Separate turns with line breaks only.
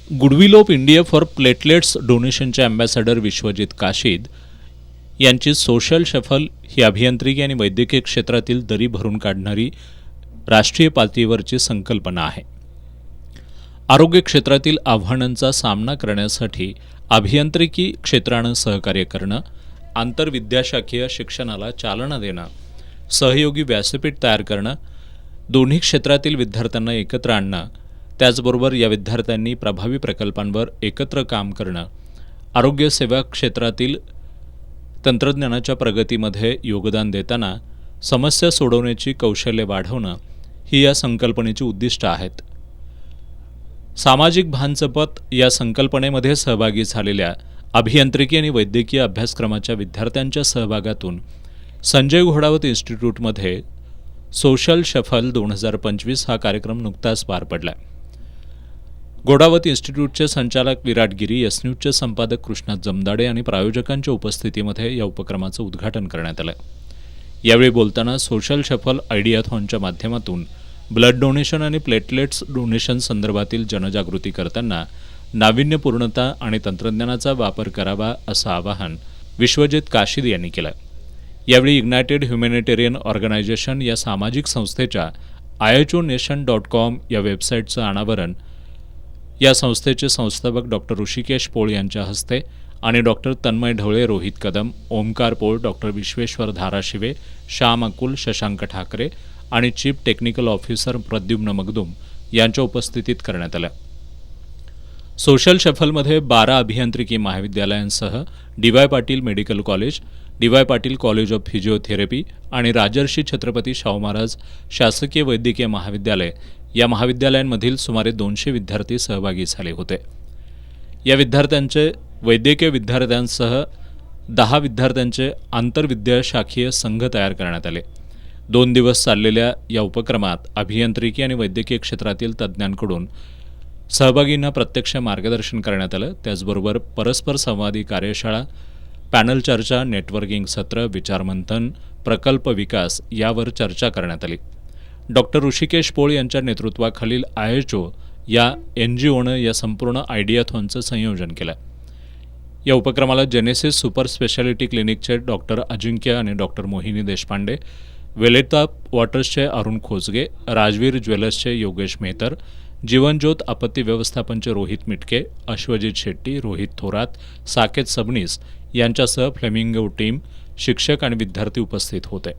Goodwill of India for platelets डोनेशनचे ambassador Vishwajit Kashid यांची social shuffle ही अभियांत्रिकी आणि वैद्यकीय क्षेत्रातील दरी भरून काढणारी राष्ट्रीय पातळीवरची संकल्पना आहे. आरोग्य क्षेत्रातील आव्हानांचा सामना करण्यासाठी अभियांत्रिकी क्षेत्रानं सहकार्य करणं, आंतरविद्याशाखीय शिक्षणाला चालना देणं, सहयोगी व्यासपीठ तयार करणं, दोन्ही क्षेत्रातील विद्यार्थ्यांना एकत्र आणणं, त्याचबरोबर या विद्यार्थ्यांनी प्रभावी प्रकल्पांवर एकत्र काम करणं, आरोग्यसेवा क्षेत्रातील तंत्रज्ञानाच्या प्रगतीमध्ये योगदान देताना समस्या सोडवण्याची कौशल्य वाढवणं ही या संकल्पनेची उद्दिष्टं आहेत. सामाजिक भान जपत या संकल्पनेमध्ये सहभागी झालेल्या अभियांत्रिकी आणि वैद्यकीय अभ्यासक्रमाच्या विद्यार्थ्यांच्या सहभागातून संजय घोडावत इन्स्टिट्यूटमध्ये सोशल शफल 2025 हा कार्यक्रम नुकताच पार पडला. घोडावत इन्स्टिट्यूटचे संचालक विराट गिरी, एस न्यूजचे संपादक कृष्णा जमदाडे आणि प्रायोजकांच्या उपस्थितीमध्ये या उपक्रमाचं उद्घाटन करण्यात आलं. यावेळी बोलताना सोशल शफल आयडियाथॉनच्या माध्यमातून ब्लड डोनेशन आणि प्लेटलेट्स डोनेशन संदर्भातील जनजागृती करताना नाविन्यपूर्णता आणि तंत्रज्ञानाचा वापर करावा असं आवाहन विश्वजित काशीद यांनी केलं. यावेळी इग्नायटेड ह्युमॅनिटेरियन ऑर्गनायझेशन या सामाजिक संस्थेच्या IHONation.com या वेबसाईटचं अनावरण या संस्थेचे संस्थापक डॉक्टर ऋषिकेश पोळ यांच्या हस्ते आणि डॉक्टर तन्मय ढवळे, रोहित कदम, ओमकार पोळ, डॉक्टर विश्वेश्वर धाराशिवे, श्याम अकुल, शशांक ठाकरे आणि chief technical officer Pradyumna Magdum यांच्या उपस्थितीत करण्यात आलं. सोशल शफलमध्ये 12 अभियांत्रिकी महाविद्यालयांसह DY Patil medical college, DY Patil college of physiotherapy आणि राजर्षी छत्रपती शाहू महाराज शासकीय वैद्यकीय महाविद्यालय या महाविद्यालयांमधील सुमारे 200 विद्यार्थी सहभागी झाले होते. या विद्यार्थ्यांचे वैद्यकीय विद्यार्थ्यांसह 10 विद्यार्थ्यांचे आंतरविद्याशाखीय संघ तयार करण्यात आले. 2 दिवस चाललेल्या या उपक्रमात अभियांत्रिकी आणि वैद्यकीय क्षेत्रातील तज्ज्ञांकडून सहभागींना प्रत्यक्ष मार्गदर्शन करण्यात आलं. त्याचबरोबर परस्पर संवादी कार्यशाळा, पॅनल चर्चा, नेटवर्किंग सत्र, विचारमंथन, प्रकल्प विकास यावर चर्चा करण्यात आली. डॉक्टर ऋषिकेश पोळ यांच्या नेतृत्वाखालील IHO या NGOनं या संपूर्ण आयडियाथॉनचं संयोजन केलं. या उपक्रमाला जेनेसिस सुपर स्पेशालिटी क्लिनिकचे डॉक्टर अजिंक्य आणि डॉक्टर मोहिनी देशपांडे, वेलेता वॉटर्सचे अरुण खोजगे, राजवीर ज्वेलर्सचे योगेश मेहतर, जीवनज्योत आपत्ती व्यवस्थापनचे रोहित मिटके, अश्वजित शेट्टी, रोहित थोरात, साकेत सबनीस यांच्यासह फ्लेमिंगो टीम, शिक्षक आणि विद्यार्थी उपस्थित होते.